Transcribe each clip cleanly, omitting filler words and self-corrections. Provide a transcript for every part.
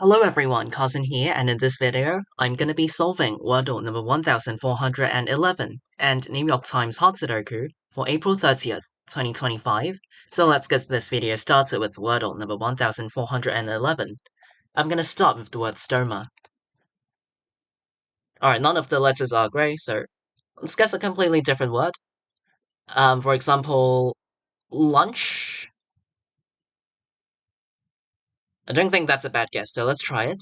Hello everyone, Cousin here, and in this video, I'm gonna be solving Wordle number 1411 and New York Times Hot Sudoku for April 30th, 2025. So let's get this video started with Wordle number 1411. I'm gonna start with the word stoma. Alright, none of the letters are grey, so let's guess a completely different word. For example, lunch. I don't think that's a bad guess, so let's try it.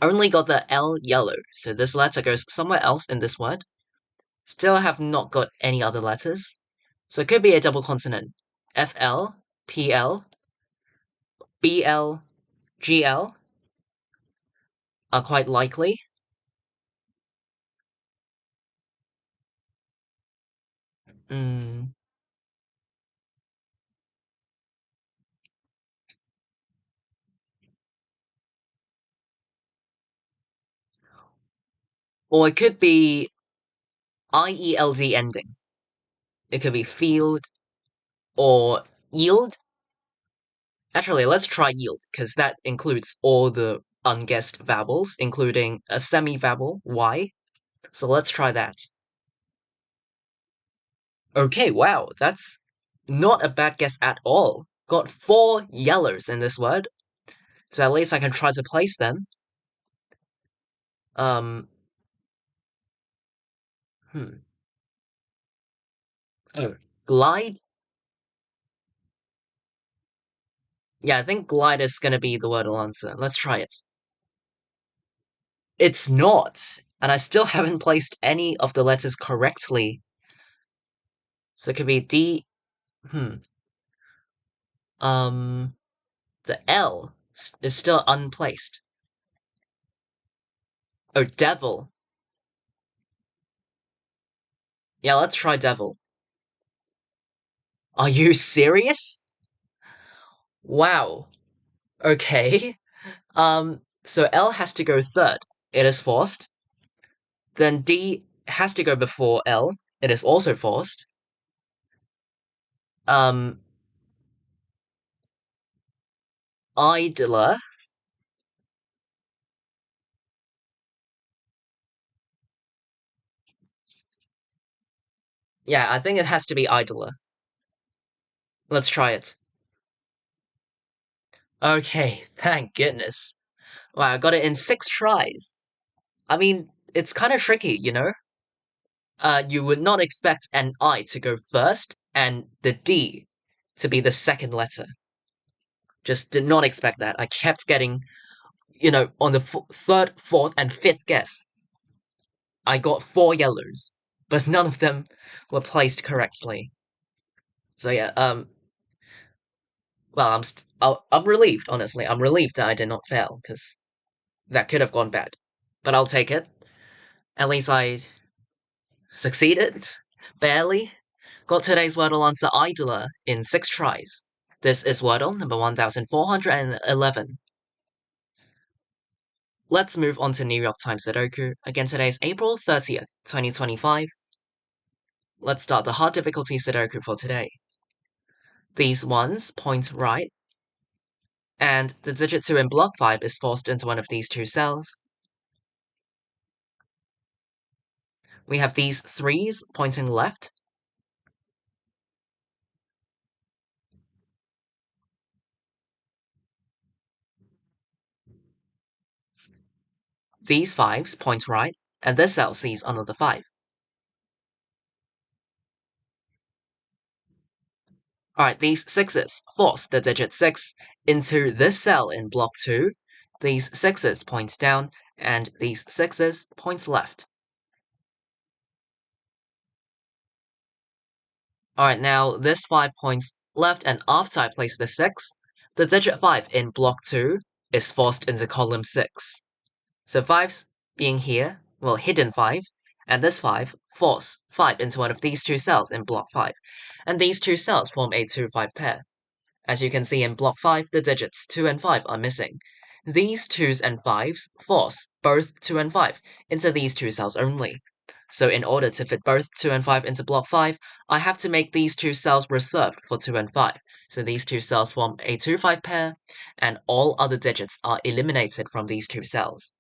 Only got the L yellow, so this letter goes somewhere else in this word. Still have not got any other letters. So it could be a double consonant. FL, PL, BL, GL are quite likely. Mm. Or it could be IELD ending. It could be field or yield. Actually, let's try yield, because that includes all the unguessed vowels, including a semi-vowel, Y. So let's try that. Okay, wow, that's not a bad guess at all. Got 4 yellows in this word, so at least I can try to place them. Um, hmm. Oh, glide? Yeah, I think glide is gonna be the Wordle answer. Let's try it. It's not! And I still haven't placed any of the letters correctly. So it could be D... The L is still unplaced. Oh, devil. Yeah, let's try devil. Are you serious? Wow. Okay. So L has to go third. It is forced. Then D has to go before L. It is also forced. Um, idler. Yeah, I think it has to be idler. Let's try it. Okay, thank goodness. Wow, I got it in 6 tries. I mean, it's kind of tricky, you know? You would not expect an I to go first and the D to be the second letter. Just did not expect that. I kept getting, on the third, fourth, and fifth guess, I got 4 yellows, but none of them were placed correctly. So yeah, well, I'm relieved, honestly. I'm relieved that I did not fail, because that could have gone bad. But I'll take it. At least I succeeded. Barely. Got today's Wordle answer idler in 6 tries. This is Wordle number 1411. Let's move on to New York Times Sudoku. Again, today is April 30th, 2025. Let's start the hard difficulty Sudoku for today. These ones point right, and the digit 2 in block 5 is forced into one of these 2 cells. We have these 3s pointing left. These 5s point right, and this cell sees another 5. Alright, these 6s force the digit 6 into this cell in block 2. These 6s point down, and these 6s point left. Alright, now this 5 points left, and after I place the 6, the digit 5 in block 2 is forced into column 6. So 5's being here, well, hidden 5, and this 5 force 5 into one of these 2 cells in block 5, and these 2 cells form a 2-5 pair. As you can see in block 5, the digits 2 and 5 are missing. These 2's and 5's force both 2 and 5 into these 2 cells only. So in order to fit both 2 and 5 into block 5, I have to make these 2 cells reserved for 2 and 5. So these two cells form a 2-5 pair, and all other digits are eliminated from these two cells.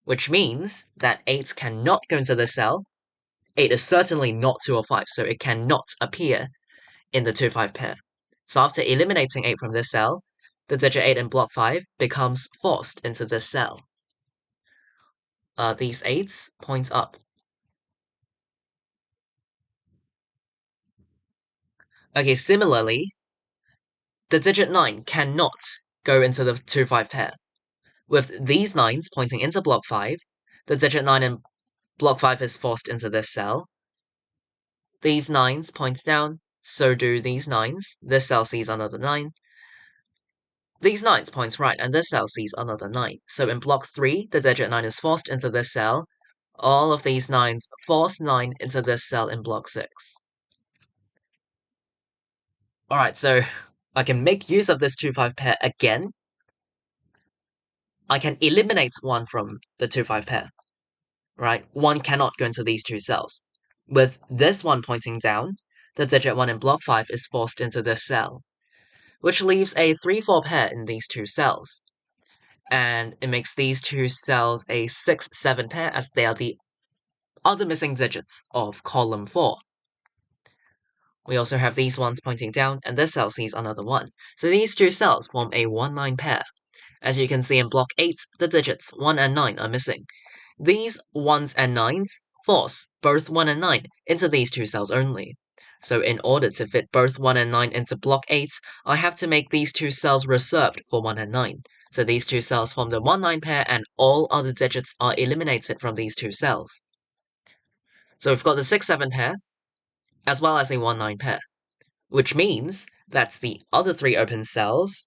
Which means that 8 cannot go into this cell. 8 is certainly not 2 or 5, so it cannot appear in the 2-5 pair. So after eliminating 8 from this cell, the digit 8 in block 5 becomes forced into this cell. These 8s point up. Okay, similarly, the digit 9 cannot go into the 2-5 pair. With these 9s pointing into block 5, the digit 9 in block 5 is forced into this cell. These 9s point down, so do these 9s. This cell sees another 9. These 9s point right, and this cell sees another 9. So in block 3, the digit 9 is forced into this cell. All of these 9s force 9 into this cell in block 6. Alright, so I can make use of this 2-5 pair again. I can eliminate 1 from the 2-5 pair. Right? 1 cannot go into these two cells. With this one pointing down, the digit 1 in block 5 is forced into this cell, which leaves a 3-4 pair in these two cells. And it makes these two cells a 6-7 pair, as they are the other missing digits of column 4. We also have these ones pointing down, and this cell sees another 1. So these two cells form a 1-9 pair. As you can see in block 8, the digits 1 and 9 are missing. These 1s and 9s force both 1 and 9 into these two cells only. So in order to fit both 1 and 9 into block 8, I have to make these two cells reserved for 1 and 9. So these two cells form the 1-9 pair, and all other digits are eliminated from these two cells. So we've got the 6-7 pair, as well as a 1-9 pair, which means that the other 3 open cells,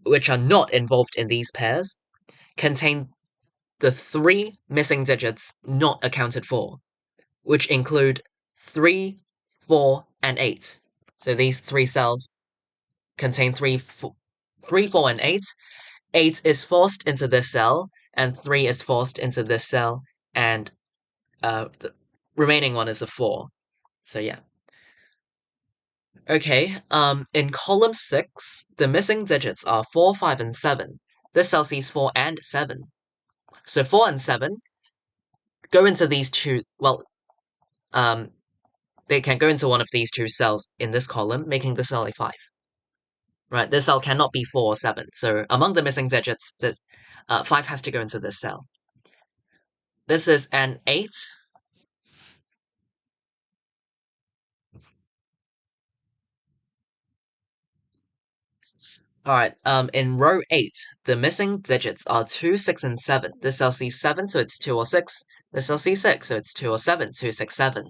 which are not involved in these pairs, contain the 3 missing digits not accounted for, which include 3, 4, and 8. So these 3 cells contain 3, 4, and 8. 8 is forced into this cell, and 3 is forced into this cell, and the remaining one is a 4. So yeah. Okay, in column 6, the missing digits are 4, 5, and 7. This cell sees 4 and 7. So 4 and 7 go into these two, well, they can go into one of these two cells in this column, making the cell a 5. Right, this cell cannot be 4 or 7, so among the missing digits, 5 has to go into this cell. This is an 8. Alright, in row 8, the missing digits are 2, 6, and 7. This cell sees 7, so it's 2 or 6. This cell sees 6, so it's 2 or 7, 2, 6, 7.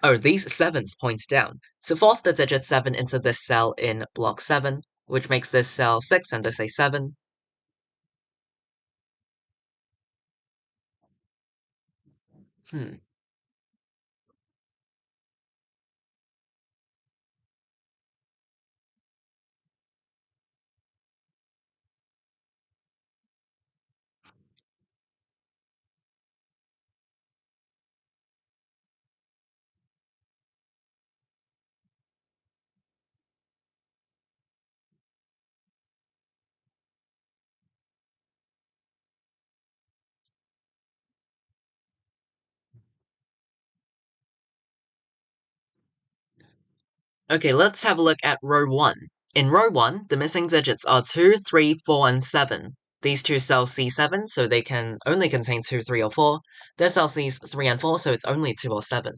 Oh, these 7s point down. So force the digit 7 into this cell in block 7, which makes this cell 6 and this a 7. Okay, let's have a look at row 1. In row 1, the missing digits are 2, 3, 4, and 7. These two cells see 7, so they can only contain 2, 3, or 4. This cell sees 3 and 4, so it's only 2 or 7.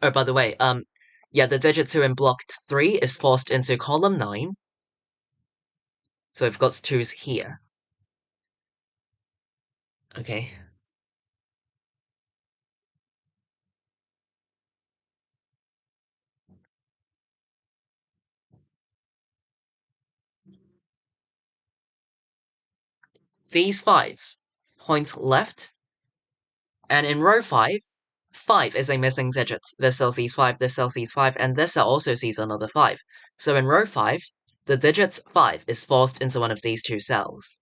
Oh, by the way, yeah, the digit 2 in block 3 is forced into column 9. So we've got 2s here. Okay. These 5s point left, and in row 5, 5 is a missing digit. This cell sees 5, this cell sees 5, and this cell also sees another 5. So in row 5, the digit 5 is forced into one of these two cells.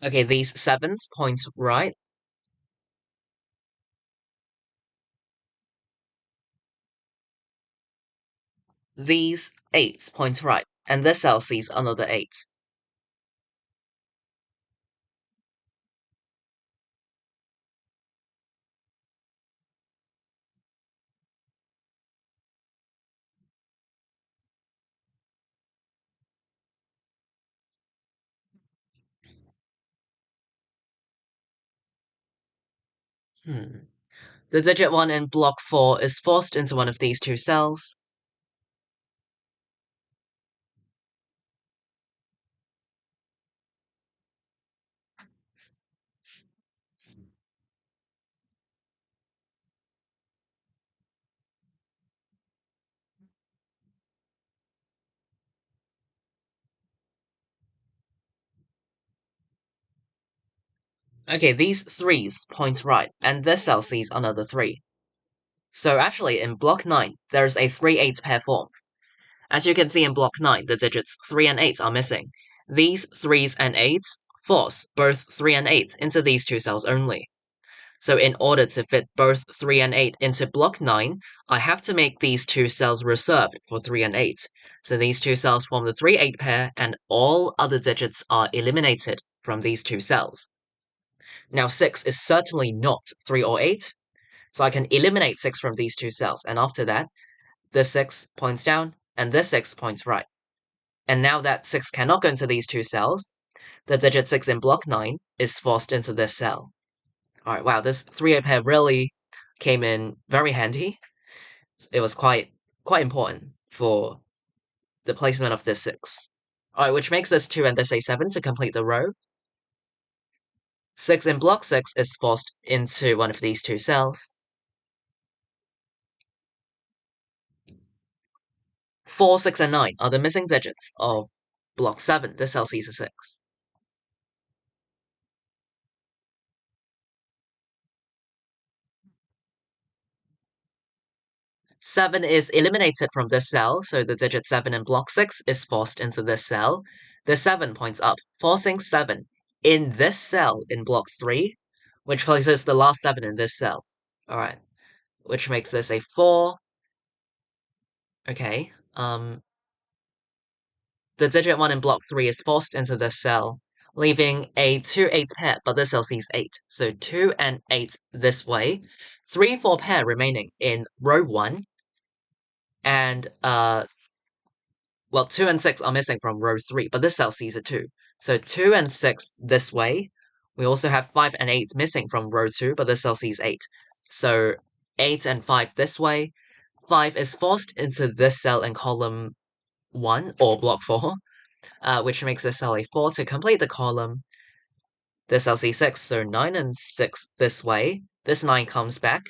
Okay, these 7s point right. These 8s point right. And this cell sees another 8. The digit 1 in block 4 is forced into one of these two cells. Okay, these 3s point right, and this cell sees another 3. So actually, in block 9, there's a 3-8 pair formed. As you can see in block 9, the digits 3 and 8 are missing. These 3s and 8s force both 3 and 8 into these two cells only. So in order to fit both 3 and 8 into block 9, I have to make these two cells reserved for 3 and 8. So these two cells form the 3-8 pair, and all other digits are eliminated from these two cells. Now 6 is certainly not 3 or 8, so I can eliminate 6 from these two cells, and after that, this 6 points down, and this 6 points right. And now that 6 cannot go into these two cells, the digit 6 in block 9 is forced into this cell. Alright, wow, this 3-8 pair really came in very handy. It was quite important for the placement of this 6. Alright, which makes this 2 and this a7 to complete the row. 6 in block 6 is forced into one of these two cells. 4, 6, and 9 are the missing digits of block 7. This cell sees a 6. 7 is eliminated from this cell, so the digit 7 in block 6 is forced into this cell. The 7 points up, forcing 7 in this cell in block 3, which places the last 7 in this cell. Alright, which makes this a 4. Okay, the digit 1 in block 3 is forced into this cell, leaving a 2-8 pair, but this cell sees 8. So 2 and 8 this way. 3, 4 pair remaining in row 1, and well, 2 and 6 are missing from row 3, but this cell sees a 2. So 2 and 6 this way. We also have 5 and 8 missing from row 2, but this cell sees 8. So 8 and 5 this way. 5 is forced into this cell in column 1, or block 4, which makes this cell a 4 to complete the column. This cell sees 6, so 9 and 6 this way. This 9 comes back,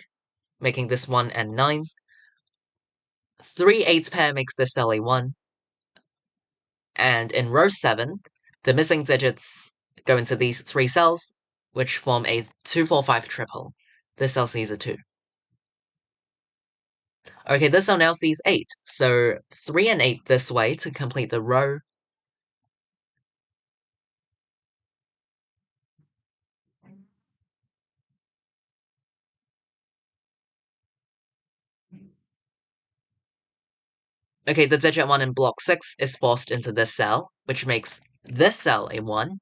making this 1 and 9. 3 8 pair makes this cell a 1. And in row 7, the missing digits go into these 3 cells, which form a 2, 4, 5 triple. This cell sees a 2. Okay, this cell now sees 8, so 3 and 8 this way to complete the row. Okay, the digit 1 in block 6 is forced into this cell, which makes this cell a 1.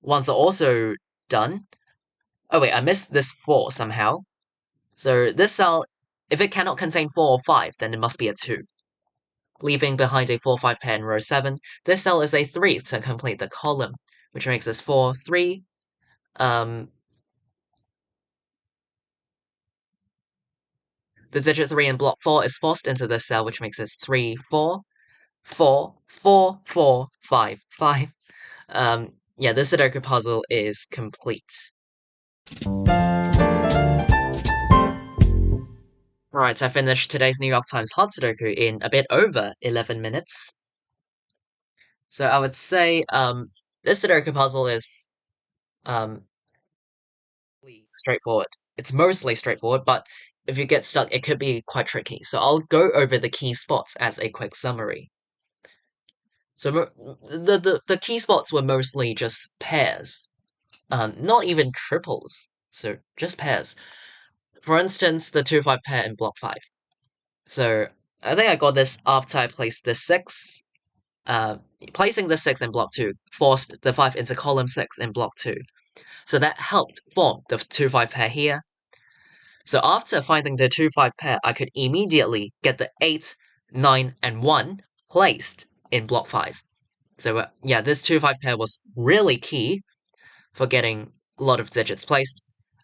1s are also done. Oh wait, I missed this 4 somehow. So this cell, if it cannot contain 4 or 5, then it must be a 2. Leaving behind a 4-5 pair in row 7, this cell is a 3 to complete the column, which makes this 4, 3. The digit 3 in block 4 is forced into this cell, which makes this 3, 4, 4, 4, 4, 5, 5. Yeah, this Sudoku puzzle is complete. Right, I finished today's New York Times Hot Sudoku in a bit over 11 minutes. So I would say, this Sudoku puzzle is, straightforward. It's mostly straightforward, but if you get stuck, it could be quite tricky. So I'll go over the key spots as a quick summary. So the key spots were mostly just pairs. not even triples, so just pairs. For instance, the 2-5 pair in block 5. So I think I got this after I placed the 6. Placing the 6 in block 2 forced the 5 into column 6 in block 2. So that helped form the 2-5 pair here. So after finding the 2-5 pair, I could immediately get the 8, 9, and 1 placed in block 5. So yeah, this 2-5 pair was really key for getting a lot of digits placed.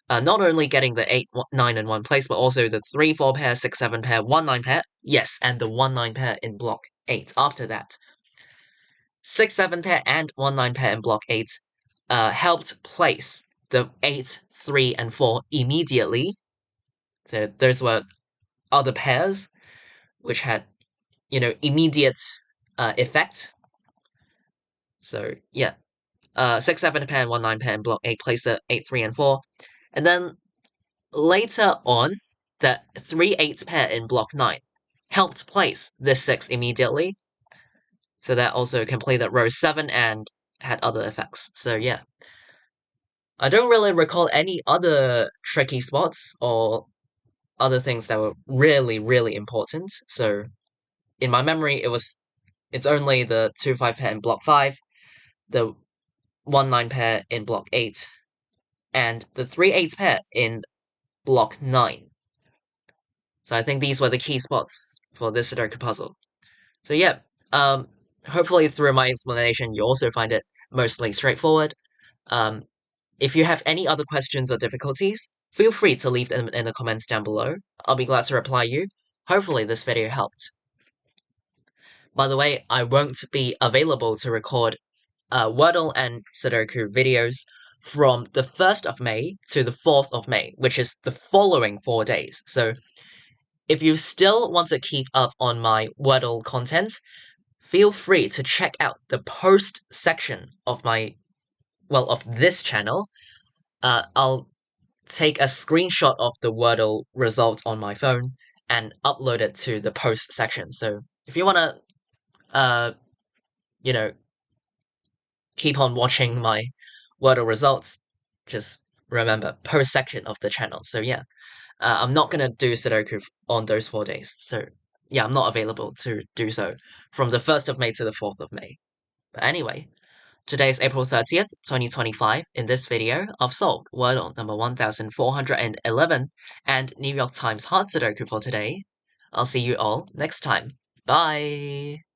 Not only getting the 8, 9, and 1 placed, but also the 3, 4 pair, 6, 7 pair, 1, 9 pair. Yes, and the 1, 9 pair in block 8 after that. 6, 7 pair and 1, 9 pair in block 8 helped place the 8, 3, and 4 immediately. So those were other pairs which had, immediate effect. So yeah, 6, 7 pair and 1, 9 pair in block 8 placed the 8, 3, and 4. And then later on, the 3, 8 pair in block 9 helped place this 6 immediately. So that also completed row 7 and had other effects. So yeah. I don't really recall any other tricky spots or other things that were really, really important. So in my memory, it's only the 2-5 pair in block 5, the 1-9 pair in block 8, and the 3-8 pair in block 9. So I think these were the key spots for this Sudoku puzzle. So yeah, hopefully through my explanation, you also find it mostly straightforward. If you have any other questions or difficulties, feel free to leave them in the comments down below. I'll be glad to reply you. Hopefully this video helped. By the way, I won't be available to record Wordle and Sudoku videos from the 1st of May to the 4th of May, which is the following 4 days. So if you still want to keep up on my Wordle content, feel free to check out the post section of this channel. I'll take a screenshot of the Wordle result on my phone and upload it to the post section. So if you want to, keep on watching my Wordle results, just remember, post section of the channel. So yeah, I'm not gonna do Sudoku on those 4 days. So yeah, I'm not available to do so from the 1st of May to the 4th of May. But anyway, today is April 30th, 2025. In this video, I've solved Wordle number 1411 and New York Times Hard Sudoku for today. I'll see you all next time. Bye!